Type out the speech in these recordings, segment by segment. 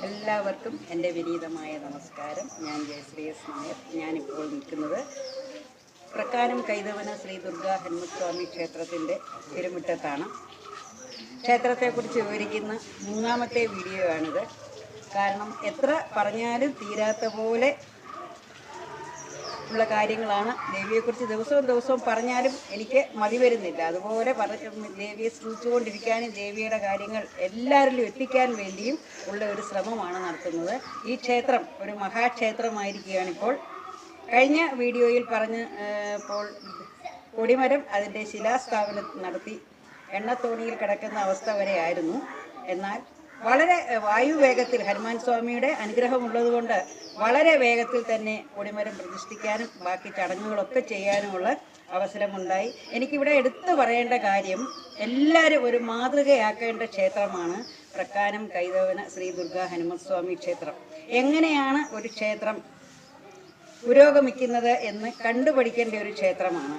എല്ലാവർക്കും എൻ്റെ വിനീതമായ നമസ്കാരം. ഞാൻ ജയശ്രീ എസ് നായർ. ഞാനിപ്പോൾ നിൽക്കുന്നത് പ്രക്കാനം കൈതവന ശ്രീ ദുർഗാ ഹനുമസ്വാമി ക്ഷേത്രത്തിൻ്റെ തിരുമുറ്റത്താണ്. ക്ഷേത്രത്തെക്കുറിച്ച് വിവരിക്കുന്ന മൂന്നാമത്തെ വീഡിയോ ആണിത്. കാരണം എത്ര പറഞ്ഞാലും തീരാത്ത പോലെ ഉള്ള കാര്യങ്ങളാണ്. ദേവിയെക്കുറിച്ച് ദിവസവും പറഞ്ഞാലും എനിക്ക് മതി വരുന്നില്ല. അതുപോലെ ദേവിയെ സ്തുതിച്ചുകൊണ്ടിരിക്കാനും ദേവിയുടെ കാര്യങ്ങൾ എല്ലാവരിലും എത്തിക്കാൻ വേണ്ടിയും ഉള്ള ഒരു ശ്രമമാണ് നടത്തുന്നത്. ഈ ക്ഷേത്രം ഒരു മഹാക്ഷേത്രമായിരിക്കുകയാണിപ്പോൾ. കഴിഞ്ഞ വീഡിയോയിൽ ഇപ്പോൾ കൊടിമരം അതിൻ്റെ ശിലാസ്ഥാപനം നടത്തി എണ്ണത്തോണിയിൽ കിടക്കുന്ന അവസ്ഥ വരെ ആയിരുന്നു. എന്നാൽ വളരെ വായുവേഗത്തിൽ ഹനുമാൻ സ്വാമിയുടെ അനുഗ്രഹമുള്ളതുകൊണ്ട് വളരെ വേഗത്തിൽ തന്നെ കൊടിമരം പ്രതിഷ്ഠിക്കാനും ബാക്കി ചടങ്ങുകളൊക്കെ ചെയ്യാനുമുള്ള അവസരമുണ്ടായി. എനിക്കിവിടെ എടുത്തു പറയേണ്ട കാര്യം, എല്ലാവരും ഒരു മാതൃകയാക്കേണ്ട ക്ഷേത്രമാണ് പ്രക്കാനം കൈതവന ശ്രീ ദുർഗാ ഹനുമസ്വാമി ക്ഷേത്രം. എങ്ങനെയാണ് ഒരു ക്ഷേത്രം പുരോഗമിക്കുന്നത് എന്ന് കണ്ടുപഠിക്കേണ്ട ഒരു ക്ഷേത്രമാണ്.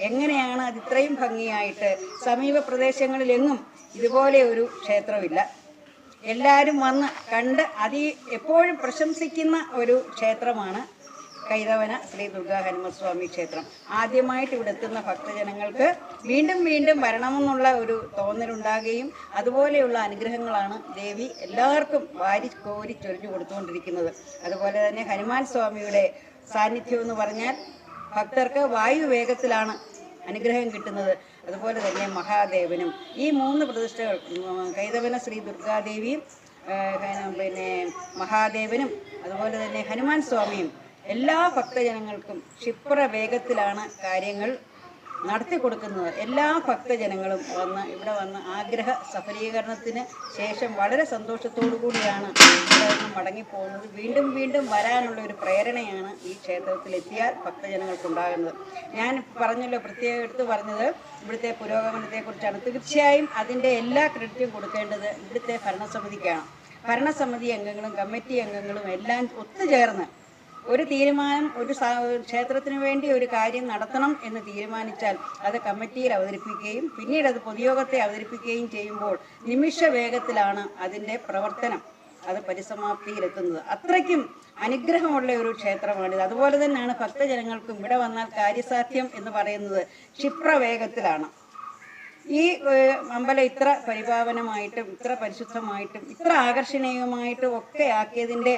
എങ്ങനെയാണ് അത് ഇത്രയും ഭംഗിയായിട്ട് സമീപ പ്രദേശങ്ങളിലെങ്ങും ഇതുപോലെ ഒരു ക്ഷേത്രമില്ല. എല്ലാവരും വന്ന് കണ്ട് എപ്പോഴും പ്രശംസിക്കുന്ന ഒരു ക്ഷേത്രമാണ് കൈതവന ശ്രീ ദുർഗാ ഹനുമസ്വാമി ക്ഷേത്രം. ആദ്യമായിട്ട് ഇവിടെ എത്തുന്ന ഭക്തജനങ്ങൾക്ക് വീണ്ടും വീണ്ടും വരണമെന്നുള്ള ഒരു തോന്നലുണ്ടാകുകയും അതുപോലെയുള്ള അനുഗ്രഹങ്ങളാണ് ദേവി എല്ലാവർക്കും കോരി ചൊരിഞ്ഞു കൊടുത്തുകൊണ്ടിരിക്കുന്നത്. അതുപോലെ തന്നെ ഹനുമാൻ സ്വാമിയുടെ സാന്നിധ്യം എന്ന് പറഞ്ഞാൽ ഭക്തർക്ക് വായുവേഗത്തിലാണ് അനുഗ്രഹം കിട്ടുന്നത്. അതുപോലെ തന്നെ മഹാദേവനും ഈ മൂന്ന് പ്രതിഷ്ഠകൾ, കൈതവന ശ്രീ ദുർഗാദേവിയും മഹാദേവനും അതുപോലെ തന്നെ ഹനുമാൻ സ്വാമിയും എല്ലാ ഭക്തജനങ്ങൾക്കും ക്ഷിപ്ര വേഗത്തിലാണ് കാര്യങ്ങൾ നടത്തി കൊടുക്കുന്നത്. എല്ലാ ഭക്തജനങ്ങളും ഇവിടെ വന്ന് ആഗ്രഹ സഫലീകരണത്തിന് ശേഷം വളരെ സന്തോഷത്തോടു കൂടിയാണ് ഇവിടെ നിന്ന് മടങ്ങിപ്പോകുന്നത്. വീണ്ടും വീണ്ടും വരാനുള്ള ഒരു പ്രേരണയാണ് ഈ ക്ഷേത്രത്തിലെത്തിയാൽ ഭക്തജനങ്ങൾക്കുണ്ടാകുന്നത്. ഞാൻ പറഞ്ഞല്ലോ, പ്രത്യേകം എടുത്ത് പറഞ്ഞത് ഇവിടുത്തെ പുരോഗമനത്തെക്കുറിച്ചാണ്. തീർച്ചയായും അതിൻ്റെ എല്ലാ ക്രെഡിറ്റും കൊടുക്കേണ്ടത് ഇവിടുത്തെ ഭരണസമിതിക്കാണ്. ഭരണസമിതി അംഗങ്ങളും കമ്മിറ്റി അംഗങ്ങളും എല്ലാം ഒത്തുചേർന്ന് ഒരു തീരുമാനം, ഒരു ക്ഷേത്രത്തിന് വേണ്ടി ഒരു കാര്യം നടത്തണം എന്ന് തീരുമാനിച്ചാൽ അത് കമ്മിറ്റിയിൽ അവതരിപ്പിക്കുകയും പിന്നീട് അത് പൊതുയോഗത്തെ അവതരിപ്പിക്കുകയും ചെയ്യുമ്പോൾ നിമിഷ വേഗത്തിലാണ് അതിൻ്റെ പ്രവർത്തനം അത് പരിസമാപ്തിയിലെത്തുന്നത്. അത്രയ്ക്കും അനുഗ്രഹമുള്ള ഒരു ക്ഷേത്രമാണിത്. അതുപോലെ തന്നെയാണ് ഭക്തജനങ്ങൾക്കും ഇവിടെ വന്നാൽ കാര്യസാധ്യം എന്ന് പറയുന്നത് ക്ഷിപ്രവേഗത്തിലാണ്. ഈ അമ്പലം ഇത്ര പരിപാവനമായിട്ടും ഇത്ര പരിശുദ്ധമായിട്ടും ഇത്ര ആകർഷണീയമായിട്ടും ഒക്കെ ആക്കിയതിൻ്റെ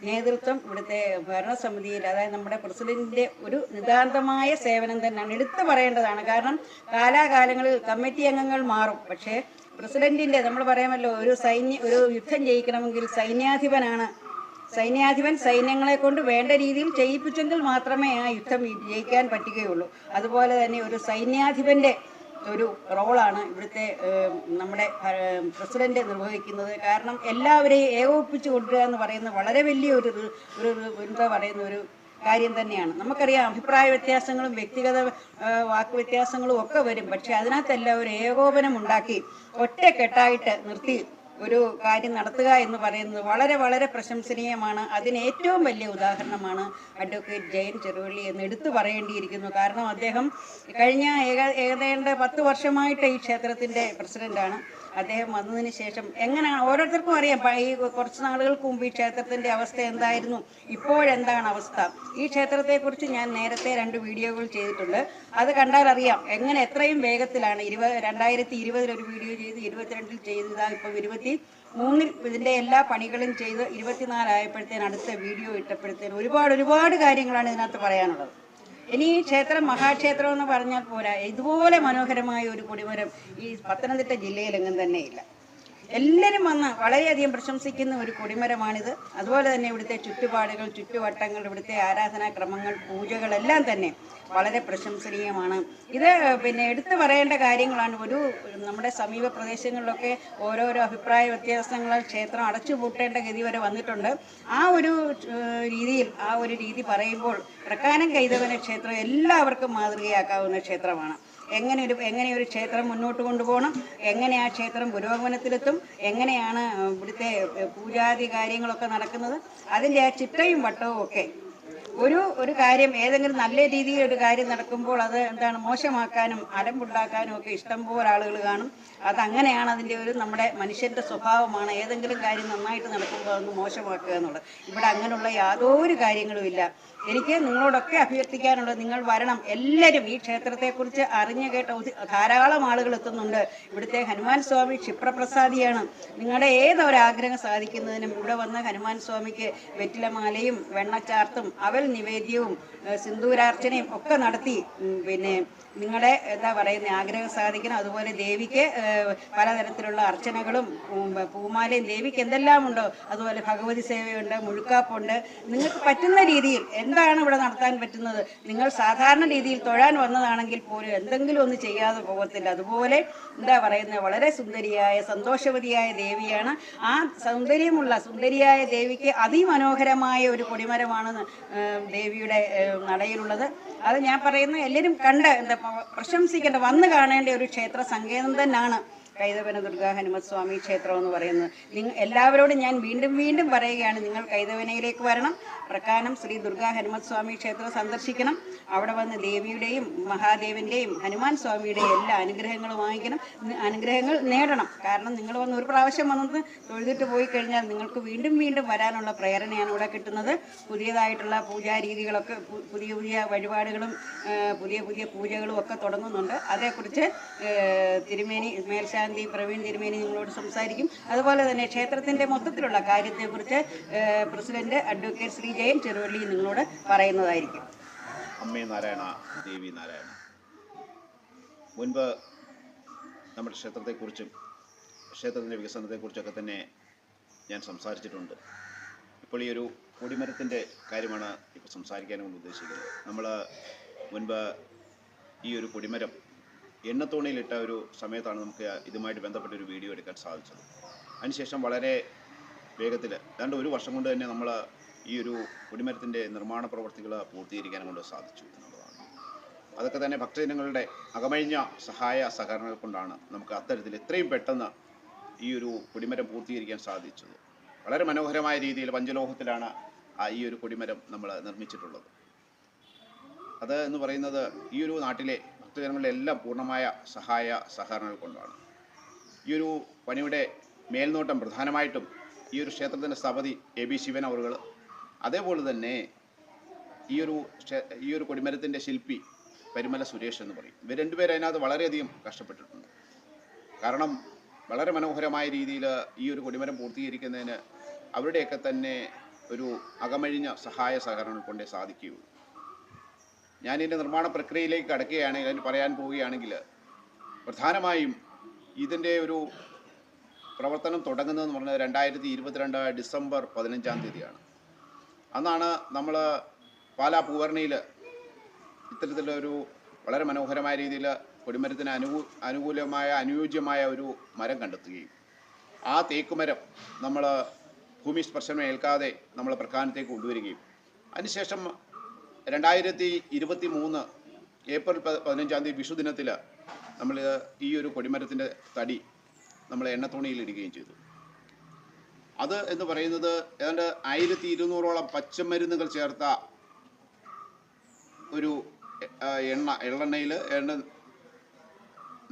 നേതൃത്വം ഇവിടുത്തെ ഭരണസമിതിയിൽ, അതായത് നമ്മുടെ പ്രസിഡന്റിന്റെ ഒരു നിതാന്തമായ സേവനം തന്നെയാണ്, എടുത്തു പറയേണ്ടതാണ്. കാരണം കാലാകാലങ്ങളിൽ കമ്മിറ്റി അംഗങ്ങൾ മാറും, പക്ഷേ പ്രസിഡന്റിന്റെ, നമ്മൾ പറയാമല്ലോ, ഒരു യുദ്ധം ജയിക്കണമെങ്കിൽ സൈന്യാധിപൻ സൈന്യങ്ങളെ കൊണ്ട് വേണ്ട രീതിയിൽ ചെയ്യിപ്പിച്ചെങ്കിൽ മാത്രമേ ആ യുദ്ധം ജയിക്കാൻ പറ്റുകയുള്ളൂ. അതുപോലെ തന്നെ ഒരു സൈന്യാധിപന്റെ ഒരു റോളാണ് ഇവിടുത്തെ നമ്മുടെ പ്രസിഡന്റ് നിർവഹിക്കുന്നത്. കാരണം എല്ലാവരെയും ഏകോപിപ്പിച്ച് കൊണ്ടുവരിക എന്ന് പറയുന്നത് വളരെ വലിയൊരു ഒരു കാര്യം തന്നെയാണ്. നമുക്കറിയാം, അഭിപ്രായ വ്യത്യാസങ്ങളും വ്യക്തിഗത വാക്കുവ്യത്യാസങ്ങളും ഒക്കെ വരും. പക്ഷെ അതിനകത്തെല്ലാം ഒരു ഏകോപനം ഉണ്ടാക്കി ഒറ്റക്കെട്ടായിട്ട് നിർത്തി ഒരു കാര്യം നടത്തുക എന്ന് പറയുന്നത് വളരെ വളരെ പ്രശംസനീയമാണ്. അതിന് ഏറ്റവും വലിയ ഉദാഹരണമാണ് അഡ്വക്കേറ്റ് ജയൻ ചെറുവള്ളി എന്ന് എടുത്തു പറയേണ്ടിയിരിക്കുന്നു. കാരണം അദ്ദേഹം കഴിഞ്ഞ ഏകദേശം 10 വർഷമായിട്ട് ഈ ക്ഷേത്രത്തിൻ്റെ പ്രസിഡന്റാണ്. അദ്ദേഹം വന്നതിന് ശേഷം എങ്ങനെയാണ് ഓരോരുത്തർക്കും അറിയാം, ഈ കുറച്ച് നാളുകൾക്ക് മുമ്പ് ഈ ക്ഷേത്രത്തിൻ്റെ അവസ്ഥ എന്തായിരുന്നു, ഇപ്പോഴെന്താണ് അവസ്ഥ. ഈ ക്ഷേത്രത്തെക്കുറിച്ച് ഞാൻ നേരത്തെ 2 വീഡിയോകൾ ചെയ്തിട്ടുണ്ട്. അത് കണ്ടാൽ അറിയാം എങ്ങനെ എത്രയും വേഗത്തിലാണ്. 2020 ഒരു വീഡിയോ ചെയ്ത്, 22 ചെയ്തതാണ്, ഇപ്പോൾ 23 ഇതിൻ്റെ എല്ലാ പണികളും ചെയ്ത് 24 ആയപ്പോഴത്തേന് അടുത്ത വീഡിയോ ഇട്ടപ്പോഴത്തേന് ഒരുപാട് കാര്യങ്ങളാണ് ഇതിനകത്ത് പറയാനുള്ളത്. ഇനി ഈ ക്ഷേത്രം മഹാക്ഷേത്രം എന്ന് പറഞ്ഞാൽ പോരാ, ഇതുപോലെ മനോഹരമായ ഒരു കൊടിമരം ഈ പത്തനംതിട്ട ജില്ലയിലെങ്ങും തന്നെ ഇല്ല. എല്ലാവരും വന്ന് വളരെയധികം പ്രശംസിക്കുന്ന ഒരു കൊടിമരമാണിത്. അതുപോലെ തന്നെ ഇവിടുത്തെ ചുറ്റുപാടുകൾ, ചുറ്റുവട്ടങ്ങൾ, ഇവിടുത്തെ ആരാധനാക്രമങ്ങൾ, പൂജകളെല്ലാം തന്നെ വളരെ പ്രശംസനീയമാണ്. ഇത് എടുത്തു പറയേണ്ട കാര്യങ്ങളാണ്. നമ്മുടെ സമീപ പ്രദേശങ്ങളിലൊക്കെ ഓരോരോ അഭിപ്രായ വ്യത്യാസങ്ങളാൽ ക്ഷേത്രം അടച്ചുപൂട്ടേണ്ട ഗതി വരെ വന്നിട്ടുണ്ട്. ആ ഒരു രീതി പറയുമ്പോൾ പ്രക്കാനം കൈതവന ക്ഷേത്രം എല്ലാവർക്കും മാതൃകയാക്കാവുന്ന ക്ഷേത്രമാണ്. എങ്ങനെ ഒരു ക്ഷേത്രം മുന്നോട്ട് കൊണ്ടുപോകണം, എങ്ങനെ ആ ക്ഷേത്രം പുരോഗമനത്തിലെത്തും, എങ്ങനെയാണ് ഇവിടുത്തെ പൂജാതി കാര്യങ്ങളൊക്കെ നടക്കുന്നത്, അതിൻ്റെ ആ ചിട്ടയും വട്ടവും ഒക്കെ ഒരു കാര്യം ഏതെങ്കിലും നല്ല രീതിയിൽ ഒരു കാര്യം നടക്കുമ്പോൾ അത് എന്താണ് മോശമാക്കാനും അലമ്പുണ്ടാക്കാനും ഒക്കെ ഇഷ്ടം പോലെ ആളുകൾ കാണും. അതങ്ങനെയാണ് അതിൻ്റെ ഒരു നമ്മുടെ മനുഷ്യൻ്റെ സ്വഭാവമാണ്. ഏതെങ്കിലും കാര്യം നന്നായിട്ട് നടക്കുമ്പോൾ അതൊന്ന് മോശമാക്കുക എന്നുള്ളത്. ഇവിടെ അങ്ങനെയുള്ള യാതൊരു കാര്യങ്ങളുമില്ല. എനിക്ക് നിങ്ങളോടൊക്കെ അഭ്യർത്ഥിക്കാനുള്ളത്, നിങ്ങൾ വരണം. എല്ലാവരും ഈ ക്ഷേത്രത്തെക്കുറിച്ച് അറിഞ്ഞു കേട്ട ധാരാളം ആളുകൾ എത്തുന്നുണ്ട്. ഇവിടുത്തെ ഹനുമാൻ സ്വാമി ക്ഷിപ്രപ്രസാദിയാണ്. നിങ്ങളുടെ ഏതൊരാഗ്രഹം സാധിക്കുന്നതിനും ഇവിടെ വന്ന് ഹനുമാൻ സ്വാമിക്ക് വെറ്റിലമാലയും വെണ്ണച്ചാർത്തും അവൽ നിവേദ്യവും സിന്ദൂരാർച്ചനയും ഒക്കെ നടത്തി പിന്നെ നിങ്ങളുടെ എന്താ പറയുന്നത് ആഗ്രഹം സാധിക്കണം. അതുപോലെ ദേവിക്ക് പലതരത്തിലുള്ള അർച്ചനകളും പൂമാലയും ദേവിക്ക് എന്തെല്ലാം ഉണ്ടോ, അതുപോലെ ഭഗവതി സേവയുണ്ട്, മുഴുക്കാപ്പുണ്ട്. നിങ്ങൾക്ക് പറ്റുന്ന രീതിയിൽ എന്താണ് ഇവിടെ നടത്താൻ പറ്റുന്നത്. നിങ്ങൾ സാധാരണ രീതിയിൽ തൊഴാൻ വന്നതാണെങ്കിൽ പോലും എന്തെങ്കിലും ഒന്ന് ചെയ്യാതെ പോകത്തില്ല. അതുപോലെ എന്താ പറയുന്നത് വളരെ സുന്ദരിയായ സന്തോഷവതിയായ ദേവിയാണ്. ആ സുന്ദരിയായ ദേവിക്ക് അതിമനോഹരമായ ഒരു കൊടിമരമാണ് ദേവിയുടെ നടയിലുള്ളത്. അത് ഞാൻ പറയുന്നത് എല്ലാവരും കണ്ട് എന്താ പ്രശംസിക്കേണ്ട, വന്ന് കാണേണ്ട ഒരു ക്ഷേത്ര സങ്കേതം തന്നെയാണ് കൈതവന ദുർഗാ ഹനുമസ്വാമി ക്ഷേത്രം എന്ന് പറയുന്നത്. എല്ലാവരോടും ഞാൻ വീണ്ടും പറയുകയാണ്, നിങ്ങൾ കൈതവനയിലേക്ക് വരണം. പ്രക്കാനം ശ്രീ ദുർഗാ ഹനുമസ്വാമി ക്ഷേത്രം സന്ദർശിക്കണം. അവിടെ വന്ന് ദേവിയുടെയും മഹാദേവൻ്റെയും ഹനുമാൻ സ്വാമിയുടെയും എല്ലാ അനുഗ്രഹങ്ങളും വാങ്ങിക്കണം, അനുഗ്രഹങ്ങൾ നേടണം. കാരണം നിങ്ങൾ വന്ന് ഒരു പ്രാവശ്യം വന്നത് തൊഴുതിട്ട് പോയി കഴിഞ്ഞാൽ നിങ്ങൾക്ക് വീണ്ടും വരാനുള്ള പ്രേരണയാണ് ഇവിടെ കിട്ടുന്നത്. പുതിയതായിട്ടുള്ള പൂജാരീതികളൊക്കെ പുതിയ വഴിപാടുകളും പുതിയ പൂജകളും ഒക്കെ തുടങ്ങുന്നുണ്ട്. അതേക്കുറിച്ച് തിരുമേനി മേൽശാന്തി പ്രവീൺ തിരുമേനി നിങ്ങളോട് സംസാരിക്കും. അതുപോലെ തന്നെ ക്ഷേത്രത്തിൻ്റെ മൊത്തത്തിലുള്ള കാര്യത്തെക്കുറിച്ച് പ്രസിഡന്റ് അഡ്വക്കേറ്റ് ശ്രീ ജയൻ ചെറുവള്ളി നിങ്ങളോട് പറയുന്നതായിരിക്കും. അമ്മേ നാരായണ, ദേവി നാരായണ. മുൻപ് നമ്മുടെ ക്ഷേത്രത്തെക്കുറിച്ചും ക്ഷേത്രത്തിൻ്റെ വികസനത്തെക്കുറിച്ചൊക്കെ തന്നെ ഞാൻ സംസാരിച്ചിട്ടുണ്ട്. ഇപ്പോൾ ഈ ഒരു കൊടിമരത്തിൻ്റെ കാര്യമാണ് ഇപ്പോൾ സംസാരിക്കാനും ഉദ്ദേശിക്കുന്നത്. നമ്മൾ മുൻപ് ഈ ഒരു കൊടിമരം എണ്ണത്തോണിയിലിട്ട ഒരു സമയത്താണ് നമുക്ക് ഇതുമായിട്ട് ബന്ധപ്പെട്ട ഒരു വീഡിയോ എടുക്കാൻ സാധിച്ചത്. അതിനുശേഷം വളരെ വേഗത്തിൽ ഏതാണ്ട് ഒരു വർഷം കൊണ്ട് തന്നെ നമ്മൾ ഈ ഒരു കൊടിമരത്തിൻ്റെ നിർമ്മാണ പ്രവർത്തികൾ പൂർത്തീകരിക്കാൻ കൊണ്ട് സാധിച്ചു എന്നുള്ളതാണ്. അതൊക്കെ തന്നെ ഭക്തജനങ്ങളുടെ അകമഴിഞ്ഞ സഹായ സഹകരണങ്ങൾ കൊണ്ടാണ് നമുക്ക് അത്തരത്തിൽ എത്രയും പെട്ടെന്ന് ഈ ഒരു കൊടിമരം പൂർത്തീകരിക്കാൻ സാധിച്ചത്. വളരെ മനോഹരമായ രീതിയിൽ പഞ്ചലോഹത്തിലാണ് ഈ ഒരു കൊടിമരം നമ്മൾ നിർമ്മിച്ചിട്ടുള്ളത്. അത് എന്ന് പറയുന്നത് ഈ ഒരു നാട്ടിലെ ഭക്തജനങ്ങളുടെ എല്ലാം പൂർണ്ണമായ സഹായ സഹകരണങ്ങൾ കൊണ്ടാണ്. ഈ ഒരു പണിയുടെ മേൽനോട്ടം പ്രധാനമായിട്ടും ഈ ഒരു ക്ഷേത്രത്തിൻ്റെ സ്ഥപതി AB ശിവൻ അവറുകൾ, അതേപോലെ തന്നെ ഈ ഒരു കൊടിമരത്തിൻ്റെ ശില്പി പരിമല സുരേഷ് എന്ന് പറയും. ഇവർ രണ്ടുപേരും അതിനകത്ത് വളരെയധികം കഷ്ടപ്പെട്ടിട്ടുണ്ട്. കാരണം വളരെ മനോഹരമായ രീതിയിൽ ഈ ഒരു കൊടിമരം പൂർത്തീകരിക്കുന്നതിന് അവരുടെയൊക്കെ തന്നെ ഒരു അകമഴിഞ്ഞ സഹായ സഹകരണം കൊണ്ടേ സാധിക്കുകയുള്ളൂ. ഞാനിതിൻ്റെ നിർമ്മാണ പ്രക്രിയയിലേക്ക് കടക്കുകയാണെങ്കിൽ, അതിന് പറയാൻ പോവുകയാണെങ്കിൽ, പ്രധാനമായും ഇതിൻ്റെ ഒരു പ്രവർത്തനം തുടങ്ങുന്നതെന്ന് പറഞ്ഞാൽ 2022 ഡിസംബർ 15-ാം തീയതിയാണ്. അന്നാണ് നമ്മൾ പാലാ പൂവർണിയിൽ ഇത്തരത്തിലൊരു വളരെ മനോഹരമായ രീതിയിൽ കൊടിമരത്തിന് അനുയോജ്യമായ ഒരു മരം കണ്ടെത്തുകയും ആ തേക്കുമരം നമ്മൾ ഭൂമി സ്പർശനം ഏൽക്കാതെ നമ്മൾ പ്രക്കാനത്തേക്ക് കൊണ്ടുവരികയും അതിനുശേഷം 2023 ഏപ്രിൽ 15-ാം തീയതി വിഷുദിനത്തിൽ നമ്മൾ ഈ ഒരു കൊടിമരത്തിൻ്റെ തടി നമ്മൾ എണ്ണത്തോണിയിൽ ചെയ്തു. അത് എന്ന് പറയുന്നത് ഏതാണ്ട് 1200ഓളം പച്ചമരുന്നുകൾ ചേർത്ത ഒരു എള്ളെണ്ണയിൽ ഏതാണ്ട്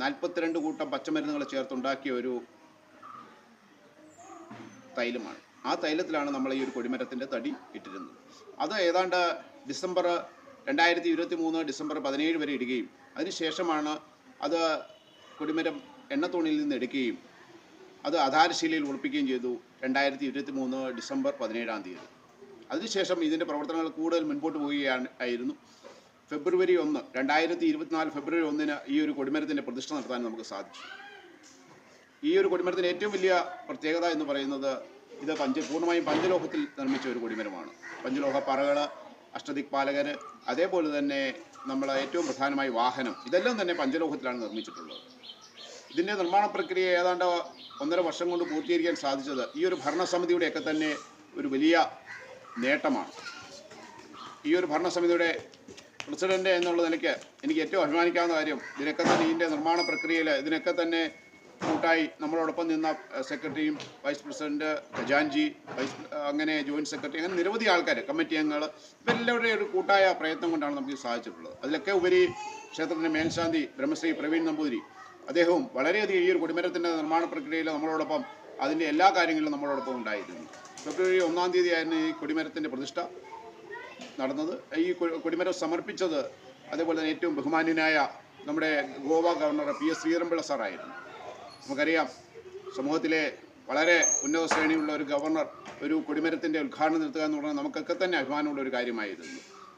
42 കൂട്ടം പച്ചമരുന്നുകൾ ചേർത്തുണ്ടാക്കിയ ഒരു തൈലമാണ്. ആ തൈലത്തിലാണ് നമ്മൾ ഈ ഒരു കൊടിമരത്തിൻ്റെ തടി ഇട്ടിരുന്നത്. അത് ഏതാണ്ട് 2023 ഡിസംബർ 17 വരെ ഇടുകയും അതിനുശേഷമാണ് അത് കൊടിമരം എണ്ണത്തോണിയിൽ നിന്ന് എടുക്കുകയും അത് ആധാരശീലയിൽ ഉറപ്പിക്കുകയും ചെയ്തു 2023 ഡിസംബർ 17-ാം തീയതി. അതിനുശേഷം ഇതിൻ്റെ പ്രവർത്തനങ്ങൾ കൂടുതൽ മുൻപോട്ട് പോവുകയായിരുന്നു. ഫെബ്രുവരി 1, 2024 ഫെബ്രുവരി 1-ന് ഈ ഒരു കൊടിമരത്തിൻ്റെ പ്രതിഷ്ഠ നടത്താൻ നമുക്ക് സാധിച്ചു. ഈ ഒരു കൊടിമരത്തിൻ്റെ ഏറ്റവും വലിയ പ്രത്യേകത എന്ന് പറയുന്നത് ഇത് പൂർണ്ണമായും പഞ്ചലോഹത്തിൽ നിർമ്മിച്ച ഒരു കൊടിമരമാണ്. പഞ്ചലോഹ പറകൾ, അഷ്ടദിക്പാലകർ, അതേപോലെ തന്നെ നമ്മൾ ഏറ്റവും പ്രധാനമായി വാഹനം, ഇതെല്ലാം തന്നെ പഞ്ചലോഹത്തിലാണ് നിർമ്മിച്ചിട്ടുള്ളത്. ഇതിൻ്റെ നിർമ്മാണ പ്രക്രിയ ഏതാണ്ട് 1.5 വർഷം കൊണ്ട് പൂർത്തീകരിക്കാൻ സാധിച്ചത് ഈ ഒരു ഭരണസമിതിയുടെയൊക്കെ തന്നെ ഒരു വലിയ നേട്ടമാണ്. ഈ ഒരു ഭരണസമിതിയുടെ പ്രസിഡന്റ് എന്നുള്ള നിലയ്ക്ക് എനിക്ക് ഏറ്റവും അഭിമാനിക്കാവുന്ന കാര്യം ഇതിനൊക്കെ തന്നെ ഇതിൻ്റെ നിർമ്മാണ പ്രക്രിയയിൽ ഇതിനൊക്കെ തന്നെ കൂട്ടായി നമ്മളോടൊപ്പം നിന്ന സെക്രട്ടറിയും വൈസ് പ്രസിഡന്റ്, ഖജാൻജി, അങ്ങനെ ജോയിൻറ്റ് സെക്രട്ടറി, അങ്ങനെ നിരവധി ആൾക്കാർ, കമ്മിറ്റി അംഗങ്ങൾ, ഇവരെല്ലാവരുടെയും ഒരു കൂട്ടായ പ്രയത്നം കൊണ്ടാണ് നമുക്ക് സാധിച്ചിട്ടുള്ളത്. അതിലൊക്കെ ഉപരി ക്ഷേത്രത്തിൻ്റെ മേൽശാന്തി ബ്രഹ്മശ്രീ പ്രവീൺ നമ്പൂതിരി, അദ്ദേഹവും വളരെയധികം ഈ ഒരു കൊടിമരത്തിൻ്റെ നിർമ്മാണ പ്രക്രിയയിൽ നമ്മളോടൊപ്പം അതിൻ്റെ എല്ലാ കാര്യങ്ങളിലും നമ്മളോടൊപ്പം ഉണ്ടായിരുന്നു. ഫെബ്രുവരി 1-ാം തീയതി ആയിരുന്നു ഈ കൊടിമരത്തിൻ്റെ പ്രതിഷ്ഠ നടന്നത്. ഈ കൊടിമരം സമർപ്പിച്ചത് അതേപോലെ തന്നെ ഏറ്റവും ബഹുമാന്യനായ നമ്മുടെ ഗോവ ഗവർണർ PS ശ്രീധരൻപിള്ള സാറായിരുന്നു. നമുക്കറിയാം, സമൂഹത്തിലെ വളരെ ഉന്നത ശ്രേണിയുള്ള ഒരു ഗവർണർ ഒരു കൊടിമരത്തിൻ്റെ ഉദ്ഘാടനം നടത്തുക എന്ന് പറഞ്ഞാൽ നമുക്കൊക്കെ തന്നെ അഭിമാനമുള്ള ഒരു കാര്യമായിരുന്നു.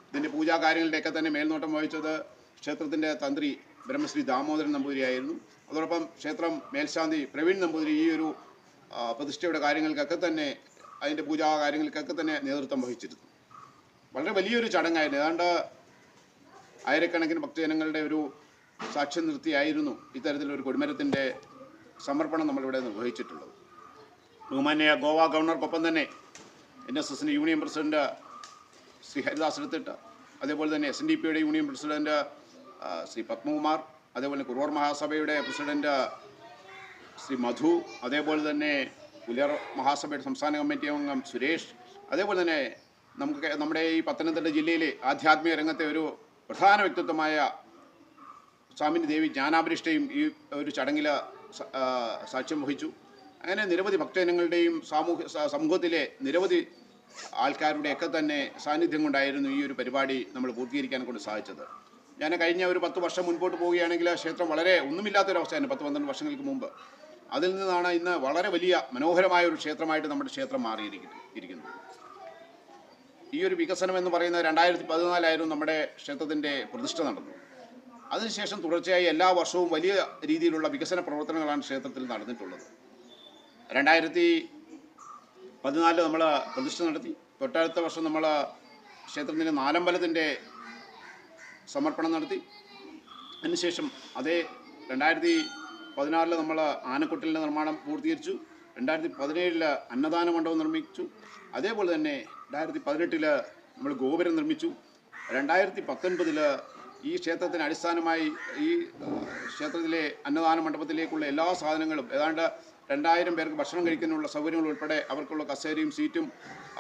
ഇതിൻ്റെ പൂജാ കാര്യങ്ങളുടെയൊക്കെ തന്നെ മേൽനോട്ടം വഹിച്ചത് ക്ഷേത്രത്തിൻ്റെ തന്ത്രി ബ്രഹ്മശ്രീ ദാമോദരൻ നമ്പൂതിരിയായിരുന്നു. അതോടൊപ്പം ക്ഷേത്രം മേൽശാന്തി പ്രവീൺ നമ്പൂതിരി ഈ ഒരു പ്രതിഷ്ഠയുടെ കാര്യങ്ങൾക്കൊക്കെ തന്നെ, അതിൻ്റെ പൂജാ കാര്യങ്ങൾക്കൊക്കെ തന്നെ നേതൃത്വം വഹിച്ചിരുന്നു. വളരെ വലിയൊരു ചടങ്ങായിരുന്നു. ഏതാണ്ട് ആയിരക്കണക്കിന് ഭക്തജനങ്ങളുടെ ഒരു സാക്ഷ്യം നിർത്തിയായിരുന്നു ഇത്തരത്തിലൊരു കൊടിമരത്തിൻ്റെ സമർപ്പണം നമ്മളിവിടെ നിർവഹിച്ചിട്ടുള്ളത്. ബഹുമാന്യ ഗോവ ഗവർണർക്കൊപ്പം തന്നെ NSSൻ്റെ യൂണിയൻ പ്രസിഡന്റ് ശ്രീ ഹരിദാസ് എടുത്തിട്ട്, അതേപോലെ തന്നെ SNDPയുടെ യൂണിയൻ പ്രസിഡന്റ് ശ്രീ പത്മകുമാർ, അതേപോലെ കുറവർ മഹാസഭയുടെ പ്രസിഡന്റ് ശ്രീ മധു, അതേപോലെ തന്നെ പുലർ മഹാസഭയുടെ സംസ്ഥാന കമ്മിറ്റി അംഗം സുരേഷ്, അതേപോലെ തന്നെ നമ്മുടെ ഈ പത്തനംതിട്ട ജില്ലയിലെ ആധ്യാത്മിക രംഗത്തെ ഒരു പ്രധാന വ്യക്തിത്വമായ സ്വാമിനി ദേവി ജ്ഞാനാഭിനിഷ്ഠയും ഈ ഒരു ചടങ്ങിൽ സാക്ഷ്യം വഹിച്ചു. അങ്ങനെ നിരവധി ഭക്തജനങ്ങളുടെയും സമൂഹത്തിലെ നിരവധി ആൾക്കാരുടെയൊക്കെ തന്നെ സാന്നിധ്യം കൊണ്ടായിരുന്നു ഈ ഒരു പരിപാടി നമ്മൾ പൂർത്തീകരിക്കാൻ കൊണ്ട് സാധിച്ചത്. ഞാൻ കഴിഞ്ഞ ഒരു 10 വർഷം മുൻപോട്ട് പോവുകയാണെങ്കിൽ ക്ഷേത്രം വളരെ ഒന്നുമില്ലാത്തൊരവസ്ഥയാണ് 10-12 വർഷങ്ങൾക്ക് മുമ്പ്. അതിൽ നിന്നാണ് ഇന്ന് വളരെ വലിയ മനോഹരമായ ഒരു ക്ഷേത്രമായിട്ട് നമ്മുടെ ക്ഷേത്രം മാറിയിരിക്കുന്നത്. ഈ ഒരു വികസനം എന്ന് പറയുന്നത് 2014 നമ്മുടെ ക്ഷേത്രത്തിൻ്റെ പ്രതിഷ്ഠ നടന്നു. അതിനുശേഷം തുടർച്ചയായി എല്ലാ വർഷവും വലിയ രീതിയിലുള്ള വികസന പ്രവർത്തനങ്ങളാണ് ക്ഷേത്രത്തിൽ നടന്നിട്ടുള്ളത്. 2014 നമ്മൾ പ്രതിഷ്ഠ നടത്തി. തൊട്ടടുത്ത വർഷം നമ്മൾ ക്ഷേത്രത്തിൻ്റെ നാലമ്പലത്തിൻ്റെ സമർപ്പണം നടത്തി. അതിനുശേഷം അതേ 2016 നമ്മൾ ആനക്കൊട്ടിലിൻ്റെ നിർമ്മാണം പൂർത്തീകരിച്ചു. 2017 അന്നദാന മണ്ഡപം നിർമ്മിച്ചു. അതേപോലെ തന്നെ 2018 നമ്മൾ ഗോപുരം നിർമ്മിച്ചു. 2019 ഈ ക്ഷേത്രത്തിന് അടിസ്ഥാനമായി ഈ ക്ഷേത്രത്തിലെ അന്നദാന മണ്ഡപത്തിലേക്കുള്ള എല്ലാ സാധനങ്ങളും, ഏതാണ്ട് 2000 പേർക്ക് ഭക്ഷണം കഴിക്കാനുള്ള സൗകര്യങ്ങൾ ഉൾപ്പെടെ അവർക്കുള്ള കസേരയും സീറ്റും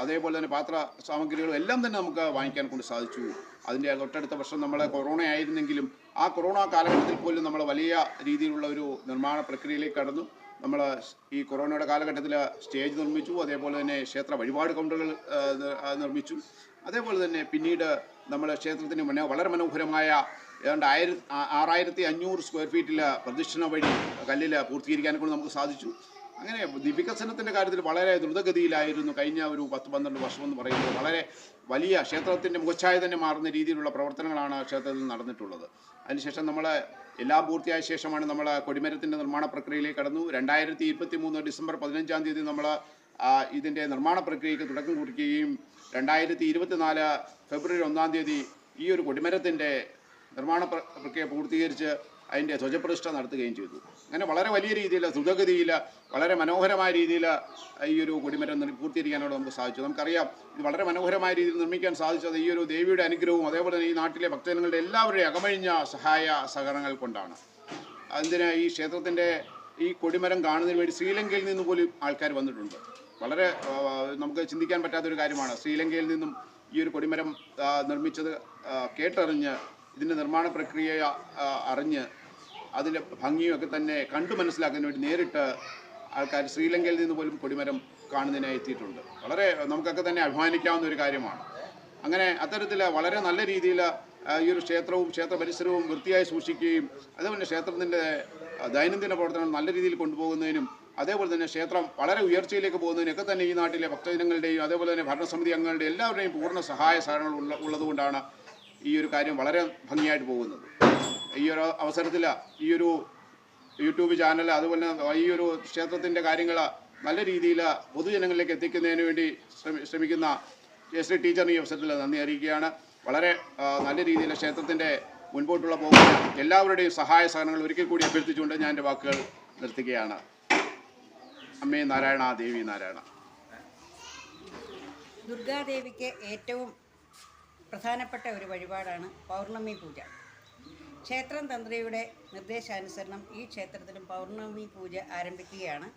അതേപോലെ തന്നെ പാത്ര സാമഗ്രികളും എല്ലാം തന്നെ നമുക്ക് വാങ്ങിക്കാൻ കൊണ്ട് സാധിച്ചു. അതിൻ്റെ തൊട്ടടുത്ത വർഷം നമ്മൾ കൊറോണ ആയിരുന്നെങ്കിലും ആ കൊറോണ കാലഘട്ടത്തിൽ പോലും നമ്മൾ വലിയ രീതിയിലുള്ള ഒരു നിർമ്മാണ പ്രക്രിയയിലേക്ക് കടന്നു. നമ്മൾ ഈ കൊറോണയുടെ കാലഘട്ടത്തിൽ സ്റ്റേജ് നിർമ്മിച്ചു. അതേപോലെ തന്നെ ക്ഷേത്ര വഴിപാട് കൗണ്ടറുകൾ നിർമ്മിച്ചു. അതേപോലെ തന്നെ പിന്നീട് നമ്മൾ ക്ഷേത്രത്തിന് വളരെ മനോഹരമായ ഏതാണ്ട് 6500 സ്ക്വയർ ഫീറ്റിൽ പ്രദക്ഷിണ വഴി കല്ലിൽ പൂർത്തീകരിക്കാനെ കൊണ്ട് നമുക്ക് സാധിച്ചു. അങ്ങനെ വികസനത്തിൻ്റെ കാര്യത്തിൽ വളരെ ദ്രുതഗതിയിലായിരുന്നു കഴിഞ്ഞ ഒരു 10-12 വർഷം എന്ന് പറയുന്നത്. വളരെ വലിയ ക്ഷേത്രത്തിൻ്റെ മുഖച്ഛായ തന്നെ മാറുന്ന രീതിയിലുള്ള പ്രവർത്തനങ്ങളാണ് ക്ഷേത്രത്തിൽ നടന്നിട്ടുള്ളത്. അതിനുശേഷം നമ്മൾ എല്ലാം പൂർത്തിയായ ശേഷമാണ് നമ്മൾ കൊടിമരത്തിൻ്റെ നിർമ്മാണ പ്രക്രിയയിലേക്ക് കടന്നു. 2023 ഡിസംബർ 15-ാം തീയതി നമ്മൾ ഇതിൻ്റെ നിർമ്മാണ പ്രക്രിയയ്ക്ക് തുടക്കം കുറിക്കുകയും 2024 ഫെബ്രുവരി 1-ാം തീയതി ഈ ഒരു കൊടിമരത്തിൻ്റെ നിർമ്മാണ പ്രക്രിയ പൂർത്തീകരിച്ച് അതിൻ്റെ ധ്വജപ്രതിഷ്ഠ നടത്തുകയും ചെയ്തു. അങ്ങനെ വളരെ വലിയ രീതിയിൽ ദ്രുതഗതിയിൽ വളരെ മനോഹരമായ രീതിയിൽ ഈ ഒരു കൊടിമരം പൂർത്തീകരിക്കാനോട് നമുക്ക് സാധിച്ചു. നമുക്കറിയാം, ഇത് വളരെ മനോഹരമായ രീതിയിൽ നിർമ്മിക്കാൻ സാധിച്ചത് ഈ ഒരു ദേവിയുടെ അനുഗ്രഹവും അതേപോലെ തന്നെ ഈ നാട്ടിലെ ഭക്തജനങ്ങളുടെ എല്ലാവരുടെയും അകമഴിഞ്ഞ സഹായ സഹകരണങ്ങൾ കൊണ്ടാണ്. അതിന് ഈ ക്ഷേത്രത്തിൻ്റെ ഈ കൊടിമരം കാണുന്നതിന് വേണ്ടി ശ്രീലങ്കയിൽ നിന്ന് പോലും ആൾക്കാർ വന്നിട്ടുണ്ട്. വളരെ നമുക്ക് ചിന്തിക്കാൻ പറ്റാത്തൊരു കാര്യമാണ്. ശ്രീലങ്കയിൽ നിന്നും ഈ ഒരു കൊടിമരം നിർമ്മിച്ചത് കേട്ടറിഞ്ഞ് ഇതിൻ്റെ നിർമ്മാണ പ്രക്രിയ അറിഞ്ഞ് അതിൻ്റെ ഭംഗിയൊക്കെ തന്നെ കണ്ടു മനസ്സിലാക്കാൻ വേണ്ടി നേരിട്ട് ആൾക്കാർ ശ്രീലങ്കയിൽ നിന്ന് പോലും കൊടിമരം കാണുന്നതിനായി എത്തിയിട്ടുണ്ട്. വളരെ നമുക്കൊക്കെ തന്നെ അഭിമാനിക്കാവുന്ന ഒരു കാര്യമാണ്. അങ്ങനെ അത്തരത്തിൽ വളരെ നല്ല രീതിയിൽ ഈ ഒരു ക്ഷേത്രവും ക്ഷേത്ര പരിസരവും വൃത്തിയായി സൂക്ഷിക്കുകയും അതേപോലെ ക്ഷേത്രത്തിൻ്റെ ദൈനംദിന പ്രവർത്തനങ്ങൾ നല്ല രീതിയിൽ കൊണ്ടുപോകുന്നതിനും അതേപോലെ തന്നെ ക്ഷേത്രം വളരെ ഉയർച്ചയിലേക്ക് പോകുന്നതിനൊക്കെ തന്നെ ഈ നാട്ടിലെ ഭക്തജനങ്ങളുടെയും അതേപോലെ തന്നെ ഭരണസമിതി അംഗങ്ങളുടെയും എല്ലാവരുടെയും പൂർണ്ണ സഹായ സഹകരണങ്ങൾ ഉള്ളതുകൊണ്ടാണ് ഈ ഒരു കാര്യം വളരെ ഭംഗിയായിട്ട് പോകുന്നത്. ഈ ഒരു അവസരത്തിൽ ഈ ഒരു യൂട്യൂബ് ചാനൽ അതുപോലെ ഈ ഒരു ക്ഷേത്രത്തിൻ്റെ കാര്യങ്ങൾ നല്ല രീതിയിൽ പൊതുജനങ്ങളിലേക്ക് എത്തിക്കുന്നതിന് വേണ്ടി ശ്രമിക്കുന്ന ജയശ്രീ ടീച്ചറിന് ഈ അവസരത്തിൽ നന്ദി അറിയിക്കുകയാണ്. വളരെ നല്ല രീതിയിൽ ക്ഷേത്രത്തിൻ്റെ മുൻപോട്ടുള്ള പോകുന്ന എല്ലാവരുടെയും സഹായ സഹകരണങ്ങൾ ഒരിക്കൽ കൂടി അഭ്യർത്ഥിച്ചുകൊണ്ട് ഞാൻ എൻ്റെ വാക്കുകൾ നിർത്തുകയാണ്. അമ്മേ നാരായണ, ദേവി നാരായണ. ദുർഗാദേവിക്ക് ഏറ്റവും പ്രധാനപ്പെട്ട ഒരു വഴിപാടാണ് പൗർണമി പൂജ. ക്ഷേത്രം തന്ത്രിയുടെ നിർദ്ദേശാനുസരണം ഈ ക്ഷേത്രത്തിലും പൗർണമി പൂജ ആരംഭിക്കുകയാണ്.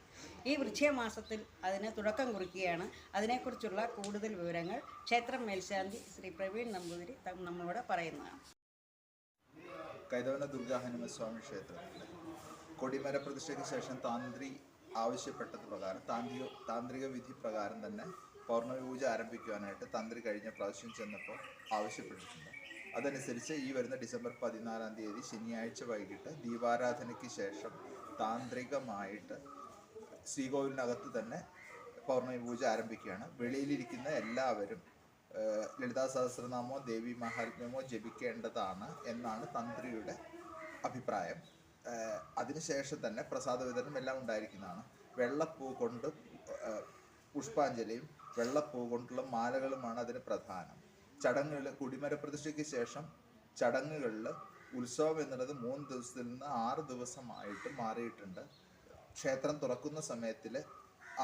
ഈ വൃശ്ചികമാസത്തിൽ അതിന് തുടക്കം കുറിക്കുകയാണ്. അതിനെക്കുറിച്ചുള്ള കൂടുതൽ വിവരങ്ങൾ ക്ഷേത്രം മേൽശാന്തി ശ്രീ പ്രവീൺ നമ്പൂതിരി നമ്മളോട് പറയുന്നതാണ്. കൈതവന ദുർഗാ ഹനുമസ്വാമി ക്ഷേത്രത്തിൽ കൊടിമര പ്രതിഷ്ഠയ്ക്ക് ശേഷം താന്ത്രി ആവശ്യപ്പെട്ടത് പ്രകാരം താന്ത്രിക വിധി പ്രകാരം തന്നെ പൗർണമി പൂജ ആരംഭിക്കുവാനായിട്ട് തന്ത്രി കഴിഞ്ഞ പ്രാവശ്യം ചെന്നപ്പോൾ ആവശ്യപ്പെട്ടിട്ടുണ്ട്. അതനുസരിച്ച് ഈ വരുന്ന ഡിസംബർ 14-ാം തീയതി ശനിയാഴ്ച വൈകിട്ട് ദീപാരാധനയ്ക്ക് ശേഷം താന്ത്രികമായിട്ട് ശ്രീകോവിലിനകത്ത് തന്നെ പൗർണമി പൂജ ആരംഭിക്കുകയാണ്. വെളിയിലിരിക്കുന്ന എല്ലാവരും ലളിതാ സഹസ്രനാമോ ദേവി മഹാത്മ്യമോ ജപിക്കേണ്ടതാണ് എന്നാണ് തന്ത്രിയുടെ അഭിപ്രായം. അതിനുശേഷം തന്നെ പ്രസാദ വിതരണം എല്ലാം ഉണ്ടായിരിക്കുന്നതാണ്. വെള്ളപ്പൂ കൊണ്ട് പുഷ്പാഞ്ജലിയും വെള്ളപ്പൂ കൊണ്ടുള്ള മാലകളുമാണ് അതിന് പ്രധാനം. ചടങ്ങുകൾ കൊടിമര പ്രതിഷ്ഠയ്ക്ക് ശേഷം ചടങ്ങുകളിൽ ഉത്സവം എന്നുള്ളത് 3 ദിവസത്തിൽ നിന്ന് 6 ദിവസമായിട്ട് മാറിയിട്ടുണ്ട്. ക്ഷേത്രം തുറക്കുന്ന സമയത്തിൽ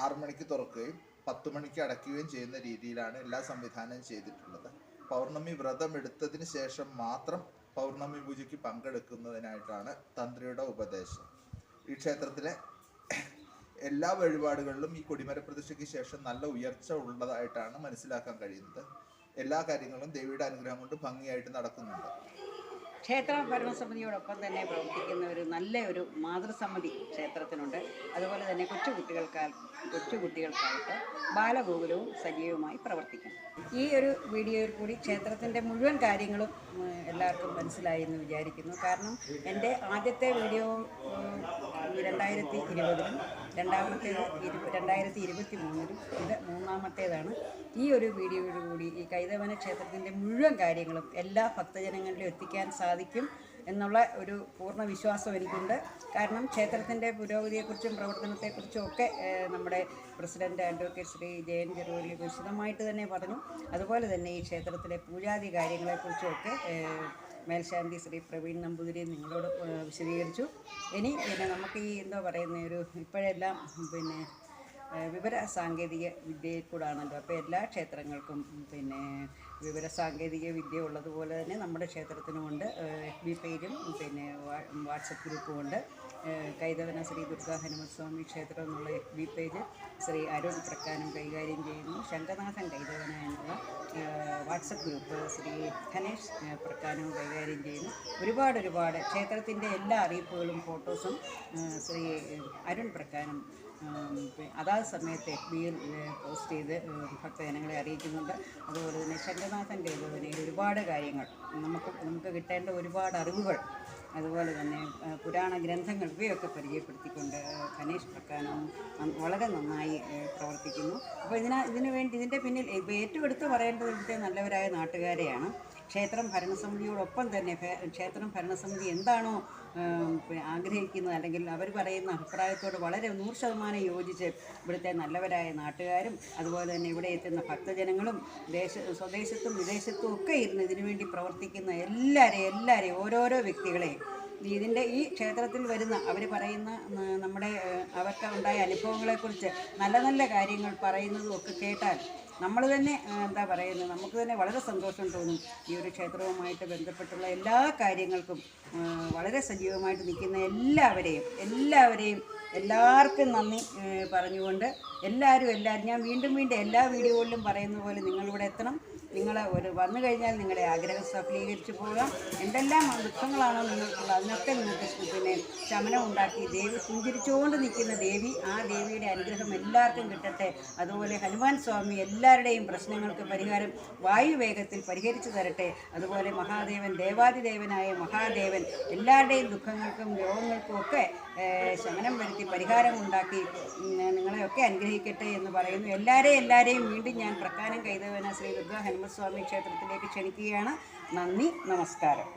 6 മണിക്ക് തുറക്കുകയും 10 മണിക്ക് അടയ്ക്കുകയും ചെയ്യുന്ന രീതിയിലാണ് എല്ലാ സംവിധാനവും ചെയ്തിട്ടുള്ളത്. പൗർണമി വ്രതം എടുത്തതിന് ശേഷം മാത്രം പൗർണമി പൂജയ്ക്ക് പങ്കെടുക്കുന്നതിനായിട്ടാണ് തന്ത്രിയുടെ ഉപദേശം. ഈ ക്ഷേത്രത്തിലെ എല്ലാ വഴിപാടുകളിലും ഈ കൊടിമര പ്രതിഷ്ഠയ്ക്ക് ശേഷം നല്ല ഉയർച്ച ഉള്ളതായിട്ടാണ് മനസ്സിലാക്കാൻ കഴിയുന്നത്. എല്ലാ കാര്യങ്ങളും ദേവിയുടെ അനുഗ്രഹം കൊണ്ട് ഭംഗിയായിട്ട് നടക്കുന്നുണ്ട്. ക്ഷേത്ര ഭരണസമിതിയോടൊപ്പം തന്നെ പ്രവർത്തിക്കുന്ന ഒരു നല്ല ഒരു മാതൃസമിതി ക്ഷേത്രത്തിനുണ്ട്. അതുപോലെ തന്നെ കൊച്ചുകുട്ടികൾക്കായിട്ട് ബാലഗോകുലവും സജീവമായി പ്രവർത്തിക്കും. ഈ ഒരു വീഡിയോയിൽ കൂടി ക്ഷേത്രത്തിൻ്റെ മുഴുവൻ കാര്യങ്ങളും എല്ലാവർക്കും മനസ്സിലായി എന്ന് വിചാരിക്കുന്നു. കാരണം എൻ്റെ ആദ്യത്തെ വീഡിയോ 2020-ലും രണ്ടാമത്തേത് 2023-ലും ഇത് മൂന്നാമത്തേതാണ്. ഈ ഒരു വീഡിയോയോടുകൂടി ഈ കൈതവന ക്ഷേത്രത്തിൻ്റെ മുഴുവൻ കാര്യങ്ങളും എല്ലാ ഭക്തജനങ്ങളിലും എത്തിക്കാൻ സാധിക്കും എന്നുള്ള ഒരു പൂർണ്ണ വിശ്വാസം എനിക്കുണ്ട്. കാരണം ക്ഷേത്രത്തിൻ്റെ പുരോഗതിയെക്കുറിച്ചും പ്രവർത്തനത്തെക്കുറിച്ചും ഒക്കെ നമ്മുടെ പ്രസിഡന്റ് അഡ്വക്കേറ്റ് ശ്രീ ജയൻ ചെറുവലി വിശദമായിട്ട് തന്നെ പറഞ്ഞു. അതുപോലെ തന്നെ ഈ ക്ഷേത്രത്തിലെ പൂജാതി കാര്യങ്ങളെക്കുറിച്ചുമൊക്കെ മേൽശാന്തി ശ്രീ പ്രവീൺ നമ്പൂതിരി നിങ്ങളോട് വിശദീകരിച്ചു. ഇനി നമുക്ക് ഈ എന്താ പറയുന്ന ഒരു ഇപ്പോഴെല്ലാം വിവര സാങ്കേതിക വിദ്യയിൽ കൂടാണല്ലോ. അപ്പോൾ എല്ലാ ക്ഷേത്രങ്ങൾക്കും വിവര സാങ്കേതിക വിദ്യ ഉള്ളതുപോലെ തന്നെ നമ്മുടെ ക്ഷേത്രത്തിനുമുണ്ട് FB പേജും വാട്സപ്പ് ഗ്രൂപ്പുമുണ്ട്. കൈതവന ശ്രീ ദുർഗാ ഹനുമസ്വാമി ക്ഷേത്രം എന്നുള്ള FB പേജ് ശ്രീ അരുൺ പ്രക്കാനം കൈകാര്യം ചെയ്യുന്നു. ശങ്കനാഥൻ കൈതവന എന്നുള്ള വാട്സപ്പ് ഗ്രൂപ്പ് ശ്രീ ധനേഷ് പ്രക്കാനവും കൈകാര്യം ചെയ്യുന്നു. ഒരുപാട് ക്ഷേത്രത്തിൻ്റെ എല്ലാ അറിയിപ്പുകളും ഫോട്ടോസും ശ്രീ അരുൺ പ്രക്കാനം അതാത് സമയത്ത് FBയിൽ പോസ്റ്റ് ചെയ്ത് ഭക്തജനങ്ങളെ അറിയിക്കുന്നുണ്ട്. അതുപോലെ തന്നെ ശങ്കനാഥൻ കൈതവനയിൽ ഒരുപാട് കാര്യങ്ങൾ നമുക്ക് കിട്ടേണ്ട ഒരുപാട് അറിവുകൾ, അതുപോലെ തന്നെ പുരാണ ഗ്രന്ഥങ്ങൾ ഇവയൊക്കെ പരിചയപ്പെടുത്തിക്കൊണ്ട് ധനേഷ് പ്രക്കാനം വളരെ നന്നായി പ്രവർത്തിക്കുന്നു. അപ്പോൾ ഇതിൻ്റെ പിന്നിൽ ഏറ്റവും എടുത്ത് പറയേണ്ടത് ഇവിടുത്തെ നല്ലവരായ നാട്ടുകാരെയാണ്. ക്ഷേത്രം ഭരണസമിതിയോടൊപ്പം തന്നെ ക്ഷേത്രം ഭരണസമിതി എന്താണോ ആഗ്രഹിക്കുന്നത് അല്ലെങ്കിൽ അവർ പറയുന്ന അഭിപ്രായത്തോട് വളരെ 100% യോജിച്ച് ഇവിടുത്തെ നല്ലവരായ നാട്ടുകാരും അതുപോലെ തന്നെ ഇവിടെ എത്തുന്ന ഭക്തജനങ്ങളും സ്വദേശത്തും വിദേശത്തും ഒക്കെ ഇരുന്ന് ഇതിനുവേണ്ടി പ്രവർത്തിക്കുന്ന എല്ലാവരെയും ഓരോരോ വ്യക്തികളെയും ഈ ക്ഷേത്രത്തിൽ വരുന്ന അവർ പറയുന്ന അവർക്ക് ഉണ്ടായ അനുഭവങ്ങളെക്കുറിച്ച് നല്ല കാര്യങ്ങൾ പറയുന്നതും ഒക്കെ കേട്ടാൽ നമ്മൾ തന്നെ നമുക്ക് തന്നെ വളരെ സന്തോഷം തോന്നും. ഈ ഒരു ക്ഷേത്രവുമായിട്ട് ബന്ധപ്പെട്ടുള്ള എല്ലാ കാര്യങ്ങൾക്കും വളരെ സജീവമായിട്ട് നിൽക്കുന്ന എല്ലാവർക്കും നന്ദി പറഞ്ഞുകൊണ്ട് എല്ലാവരും ഞാൻ വീണ്ടും എല്ലാ വീഡിയോകളിലും പറയുന്ന പോലെ നിങ്ങളിവിടെ എത്തണം. നിങ്ങൾ വന്നു കഴിഞ്ഞാൽ നിങ്ങളുടെ ആഗ്രഹം സഫലീകരിച്ച് പോകാം. എന്തെല്ലാം ദുഃഖങ്ങളാണോ നിങ്ങൾക്കുള്ളത് അതിനൊക്കെ നിങ്ങൾക്ക് ശമനം ഉണ്ടാക്കി പുഞ്ചിരിച്ചുകൊണ്ട് നിൽക്കുന്ന ദേവി, ആ ദേവിയുടെ അനുഗ്രഹം എല്ലാവർക്കും കിട്ടട്ടെ. അതുപോലെ ഹനുമാൻ സ്വാമി എല്ലാവരുടെയും പ്രശ്നങ്ങൾക്ക് പരിഹാരം വായുവേഗത്തിൽ പരിഹരിച്ചു തരട്ടെ. അതുപോലെ മഹാദേവൻ, ദേവാദിദേവനായ മഹാദേവൻ എല്ലാവരുടെയും ദുഃഖങ്ങൾക്കും രോഗങ്ങൾക്കും ഒക്കെ ശമനം വരുത്തി പരിഹാരമുണ്ടാക്കി നിങ്ങളെയൊക്കെ അനുഗ്രഹിക്കട്ടെ എന്ന് പറയുന്നു. എല്ലാവരെയും വീണ്ടും ഞാൻ പ്രക്കാനം കൈതവന ശ്രീ ദുർഗാ ഹനുമസ്വാമി ക്ഷേത്രത്തിലേക്ക് ക്ഷണിക്കുകയാണ്. നന്ദി, നമസ്കാരം.